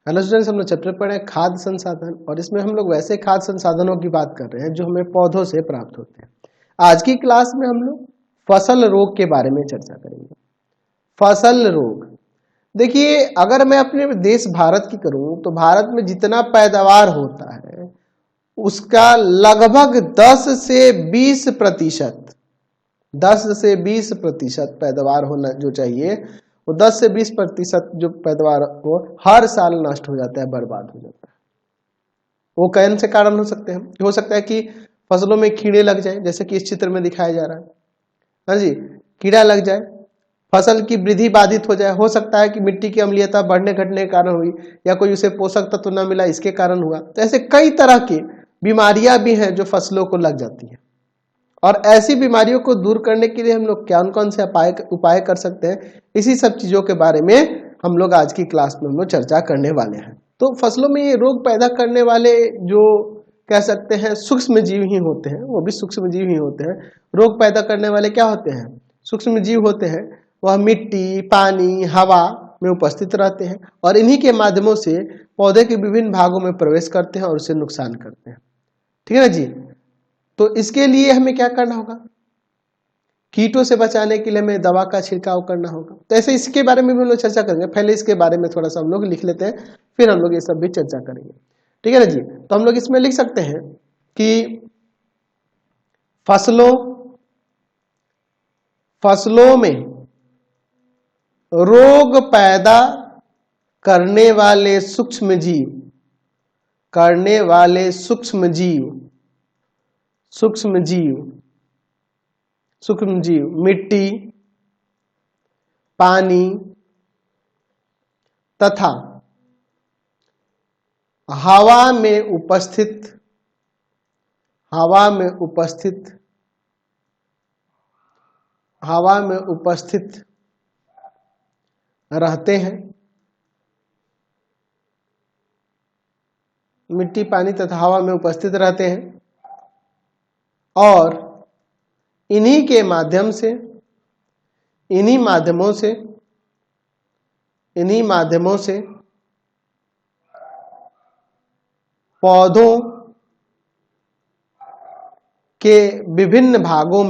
Hello students, हम लोग chapter पढ़े हैं खाद्य संसाधन, और इसमें हम लोग वैसे खाद्य संसाधनों की बात कर रहे हैं जो हमें पौधों से प्राप्त होते हैं। आज की क्लास में हम लोग फसल रोग के बारे में चर्चा करेंगे। फसल रोग, देखिए अगर मैं अपने देश भारत की करूं तो भारत में जितना पैदावार होता है उसका लगभग 10 से 20% 10 से 20% पैदावार होना जो चाहिए, वो 10 से 20% जो पैदावार को हर साल नष्ट हो जाता है, बर्बाद हो जाता है। वो कौन से कारण हो सकते हैं? हो सकता है कि फसलों में कीड़े लग जाए, जैसे कि इस चित्र में दिखाया जा रहा है। हाँ जी, कीड़ा लग जाए, फसल की वृद्धि बाधित हो जाए। हो सकता है कि मिट्टी की अम्लीयता बढ़ने घटने के कारण हुई, या कोई उसे पोषक तत्व न मिला इसके कारण हुआ। तो ऐसे कई तरह की बीमारियां भी हैं जो फसलों को लग जाती हैं, और ऐसी बीमारियों को दूर करने के लिए हम लोग कौन से उपाय कर सकते हैं, इसी सब चीजों के बारे में हम लोग आज की क्लास में हम लोग चर्चा करने वाले हैं। तो फसलों में ये रोग पैदा करने वाले जो कह सकते हैं सूक्ष्म जीव ही होते हैं, वो भी सूक्ष्म जीव ही होते हैं। रोग पैदा करने वाले क्या होते हैं? सूक्ष्म जीव होते हैं। वह मिट्टी, पानी, हवा में उपस्थित रहते हैं, और इन्हीं के माध्यमों से पौधे के विभिन्न भागों में प्रवेश करते हैं और उसे नुकसान करते हैं। ठीक है ना जी? तो इसके लिए हमें क्या करना होगा? कीटों से बचाने के लिए हमें दवा का छिड़काव करना होगा। तो ऐसे इसके बारे में भी हम लोग चर्चा करेंगे। पहले इसके बारे में थोड़ा सा हम लोग लिख लेते हैं, फिर हम लोग ये सब भी चर्चा करेंगे। ठीक है ना जी? तो हम लोग इसमें लिख सकते हैं कि फसलों में रोग पैदा करने वाले सूक्ष्म जीव मिट्टी, पानी तथा हवा में उपस्थित रहते हैं। मिट्टी, पानी तथा हवा में उपस्थित रहते हैं, और इन्हीं माध्यमों से पौधों के विभिन्न भागों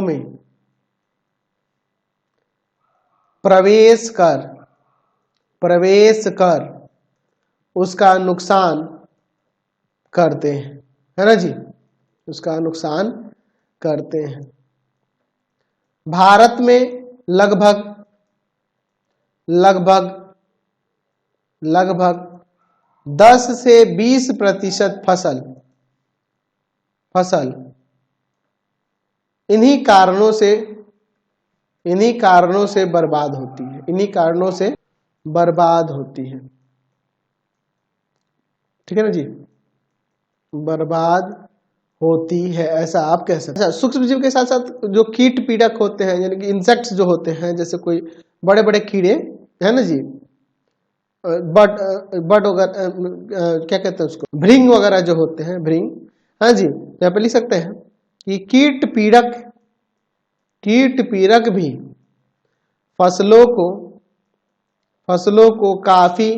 में प्रवेश कर उसका नुकसान करते हैं, है ना जी? उसका नुकसान करते हैं। भारत में लगभग 10 से 20% फसल इन्हीं कारणों से बर्बाद होती है। ठीक है ना जी? बर्बाद होती है, ऐसा आप कह सकते हैं। सूक्ष्म जीव के साथ साथ जो कीट पीड़क होते हैं, यानी कि इंसेक्ट्स जो होते हैं, जैसे कोई बड़े बड़े कीड़े, है ना जी, बट वगैरह, क्या कहते हैं उसको, भृंग वगैरह जो होते हैं, भृंग। हाँ जी, यहाँ पे लिख सकते हैं कि कीट पीड़क भी फसलों को काफी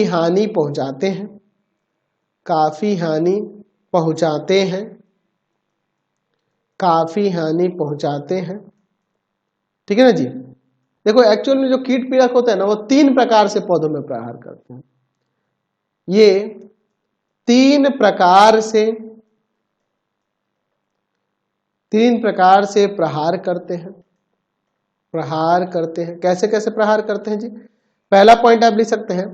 हानि पहुंचाते हैं। ठीक है ना जी? देखो एक्चुअल में जो कीट पीड़क होते हैं ना, वो 3 प्रकार से पौधों में प्रहार करते हैं। ये 3 प्रकार से प्रहार करते हैं। कैसे कैसे प्रहार करते हैं जी? पहला पॉइंट आप लिख सकते हैं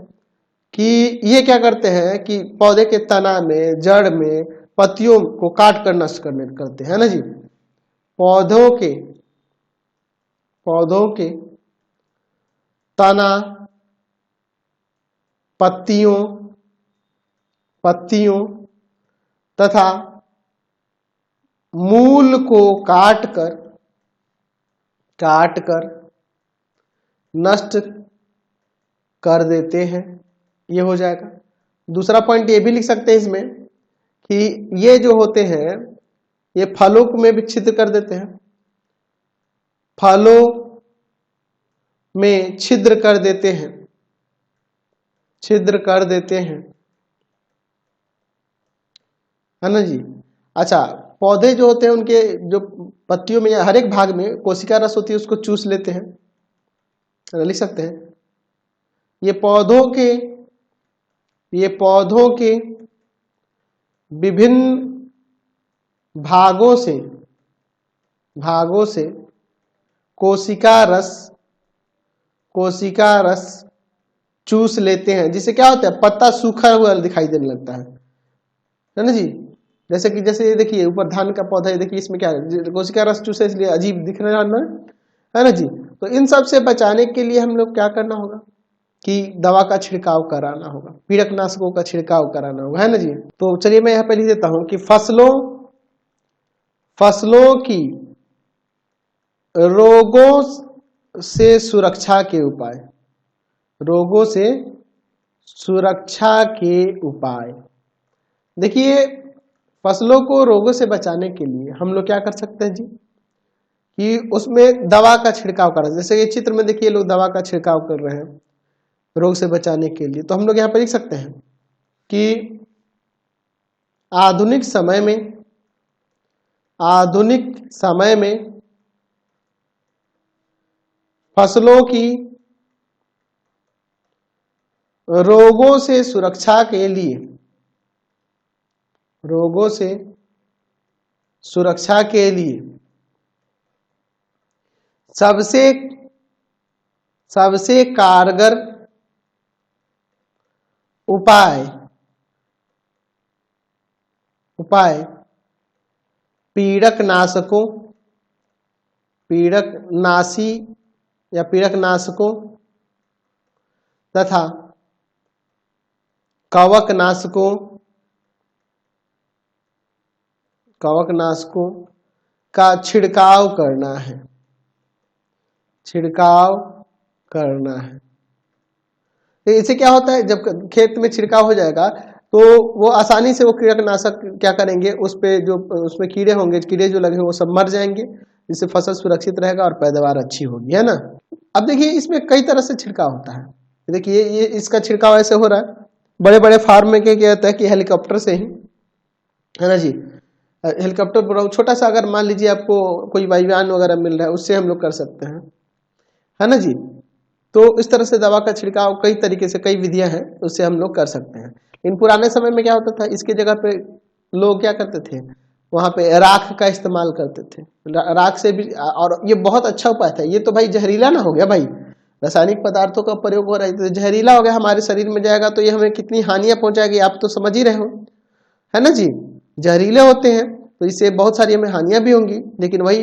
कि ये क्या करते हैं कि पौधे के तना में, जड़ में, पत्तियों को काट कर नष्ट करते हैं ना जी। पौधों के तना, पत्तियों तथा मूल को काट कर नष्ट कर देते हैं। ये हो जाएगा। दूसरा पॉइंट ये भी लिख सकते हैं इसमें कि ये जो होते हैं ये फलों में भी छिद्र कर देते हैं। फलों में छिद्र कर देते हैं, छिद्र कर देते हैं, है ना जी। अच्छा, पौधे जो होते हैं उनके जो पत्तियों में या हर एक भाग में कोशिका रस होती है उसको चूस लेते हैं, लिख सकते हैं। ये पौधों के विभिन्न भागों से कोशिका रस चूस लेते हैं, जिससे क्या होता है, पत्ता सूखा हुआ दिखाई देने लगता है ना जी। जैसे ये देखिए ऊपर धान का पौधा है, देखिए इसमें क्या है, कोशिका रस चूसे इसलिए अजीब दिख रहा है ना जी। तो इन सब से बचाने के लिए हम लोग क्या करना होगा कि दवा का छिड़काव कराना होगा, पीड़कनाशकों का छिड़काव कराना होगा, है ना जी। तो चलिए मैं यहाँ पे लिख देता हूं कि फसलों की रोगों से सुरक्षा के उपाय, रोगों से सुरक्षा के उपाय। देखिए फसलों को रोगों से बचाने के लिए हम लोग क्या कर सकते हैं जी, कि उसमें दवा का छिड़काव कर, जैसे ये चित्र में देखिए लोग दवा का छिड़काव कर रहे हैं रोग से बचाने के लिए। तो हम लोग यहाँ पर लिख सकते हैं कि आधुनिक समय में फसलों की रोगों से सुरक्षा के लिए सबसे कारगर उपाय पीड़कनाशकों तथा कवकनाशकों का छिड़काव करना है, तो इससे क्या होता है, जब खेत में छिड़काव हो जाएगा तो वो आसानी से वो कीटनाशक क्या करेंगे, उस पे जो उसमें कीड़े होंगे, कीड़े जो लगे वो सब मर जाएंगे, जिससे फसल सुरक्षित रहेगा और पैदावार अच्छी होगी, है ना। अब देखिए इसमें कई तरह से छिड़काव होता है। देखिए ये इसका छिड़काव ऐसे हो रहा है, बड़े बड़े फार्म में क्या होता है कि हेलीकॉप्टर से ही, है ना जी, हेलीकॉप्टर पर छोटा सा अगर मान लीजिए आपको कोई वायुयान वगैरह मिल रहा है उससे हम लोग कर सकते हैं, है ना जी। तो इस तरह से दवा का छिड़काव कई तरीके से, कई विधियां हैं उससे हम लोग कर सकते हैं। इन पुराने समय में क्या होता था, इसके जगह पे लोग क्या करते थे, वहां पे राख का इस्तेमाल करते थे, राख से भी, और ये बहुत अच्छा उपाय था। ये तो भाई जहरीला ना हो गया भाई, रासायनिक पदार्थों का प्रयोग हो रहा है तो जहरीला हो गया, हमारे शरीर में जाएगा तो ये हमें कितनी हानियां पहुंचाएगी आप तो समझ ही रहे हो, है ना जी। जहरीले होते हैं तो इससे बहुत सारी हमें हानियां भी होंगी, लेकिन वही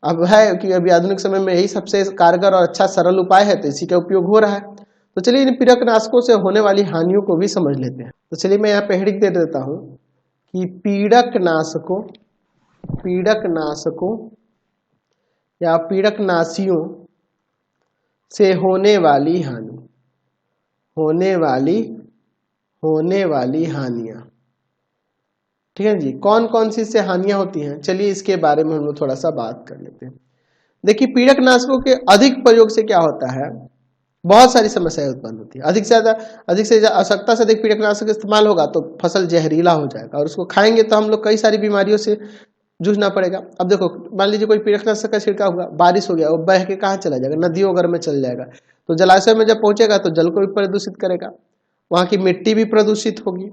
अब है कि अभी आधुनिक समय में यही सबसे कारगर और अच्छा सरल उपाय है, तो इसी का उपयोग हो रहा है। तो चलिए इन पीड़कनाशकों से होने वाली हानियों को भी समझ लेते हैं। तो चलिए मैं यहाँ पे हेडिंग दे देता हूं कि पीड़कनाशकों या पीड़कनाशियों से होने वाली हानियां, ठीक है जी। कौन कौन सी से हानियां होती हैं, चलिए इसके बारे में हम लोग थोड़ा सा बात कर लेते हैं। देखिए पीड़कनाशकों के अधिक प्रयोग से क्या होता है, बहुत सारी समस्याएं उत्पन्न होती है। अधिक से आवश्यकता से अधिक पीड़कनाशक इस्तेमाल होगा तो फसल जहरीला हो जाएगा और उसको खाएंगे तो हम लोग कई सारी बीमारियों से जूझना पड़ेगा। अब देखो मान लीजिए कोई पीड़कनाशक का छिड़काव हुआ, बारिश हो गया, वो बह के कहाँ चला जाएगा, नदियों वगैरह में चल जाएगा, तो जलाशय में जब पहुंचेगा तो जल को भी प्रदूषित करेगा, वहां की मिट्टी भी प्रदूषित होगी,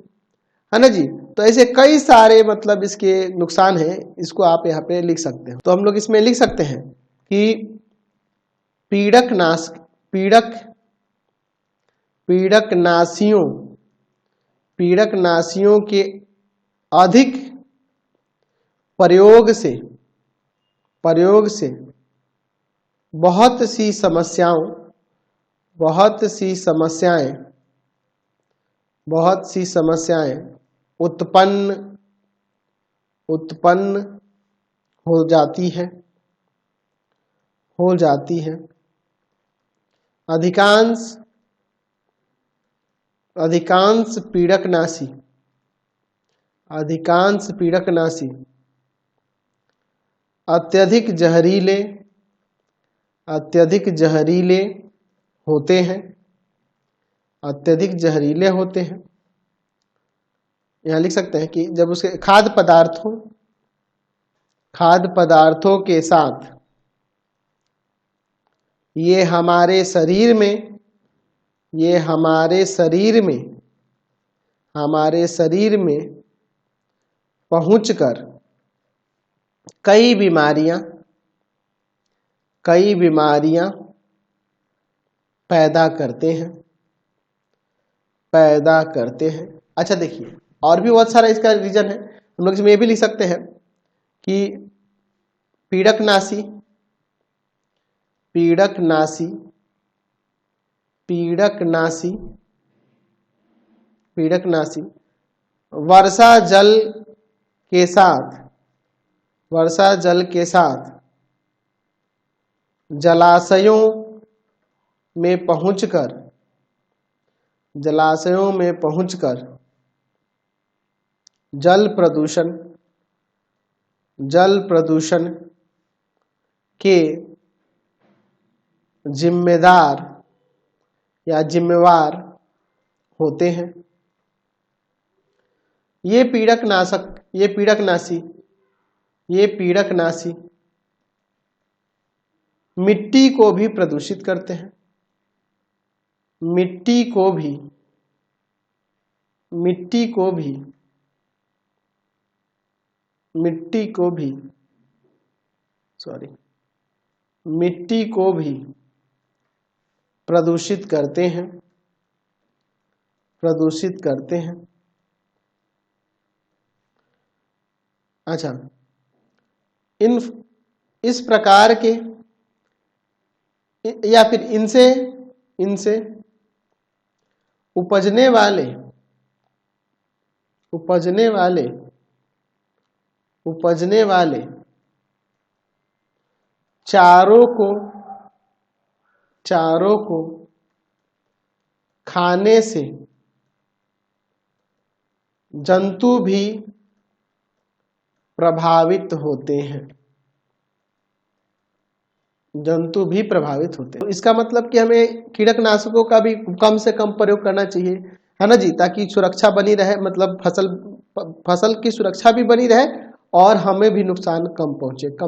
है ना जी। तो ऐसे कई सारे मतलब इसके नुकसान हैं, इसको आप यहाँ पे लिख सकते हैं। तो हम लोग इसमें लिख सकते हैं कि पीड़कनाशियों के अधिक प्रयोग से बहुत सी समस्याएं उत्पन्न हो जाती है। अधिकांश पीड़कनाशी अत्यधिक जहरीले होते हैं, अत्यधिक जहरीले होते हैं। यहाँ लिख सकते हैं कि जब उसके खाद्य पदार्थों के साथ ये हमारे शरीर में पहुंचकर कई बीमारियां पैदा करते हैं। अच्छा देखिए, और भी बहुत सारा इसका रीजन है। हम लोग इसमें ये भी लिख सकते हैं कि पीड़कनाशी वर्षा जल के साथ जलाशयों में पहुंचकर जल प्रदूषण के जिम्मेवार होते हैं। ये पीड़कनाशी मिट्टी को भी प्रदूषित करते हैं। मिट्टी को भी प्रदूषित करते हैं। अच्छा, इस प्रकार के या फिर इनसे उपजने वाले चारों को खाने से जंतु भी प्रभावित होते हैं। तो इसका मतलब कि हमें कीटनाशकों का भी कम से कम प्रयोग करना चाहिए, है ना जी, ताकि सुरक्षा बनी रहे, मतलब फसल की सुरक्षा भी बनी रहे और हमें भी नुकसान कम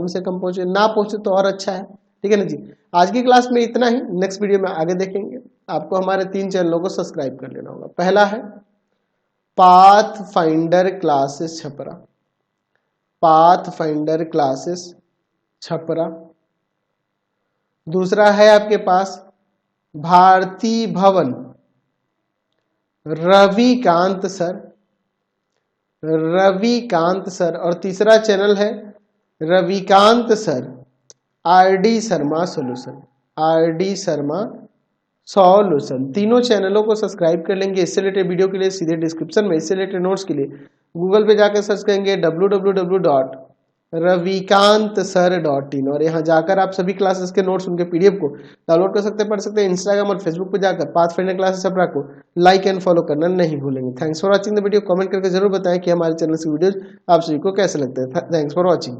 से कम पहुंचे, ना पहुंचे तो और अच्छा है। ठीक है ना जी। आज की क्लास में इतना ही, नेक्स्ट वीडियो में आगे देखेंगे। आपको हमारे 3 चैनलों को सब्सक्राइब कर लेना होगा। पहला है पाथफाइंडर क्लासेस छपरा। दूसरा है आपके पास भारती भवन रविकांत सर, और तीसरा चैनल है Ravikant sir RD Sharma solution. तीनों चैनलों को सब्सक्राइब कर लेंगे। इससे रिलेटेड वीडियो के लिए सीधे डिस्क्रिप्शन में, इससे रिलेटेड नोट्स के लिए गूगल पे जाकर सर्च करेंगे www.ravikantsir.in, और यहाँ जाकर आप सभी क्लासेस के नोट्स, उनके पीडीएफ को डाउनलोड कर सकते हैं, पढ़ सकते हैं। इंस्टाग्राम और फेसबुक पे जाकर पाथफाइंडर क्लासेस छपरा को लाइक एंड फॉलो करना नहीं भूलेंगे। Thanks for watching the video. Comment करके जरूर बताएं कि हमारे चैनल की वीडियोज आप सभी को कैसे लगते हैं। Thanks for watching.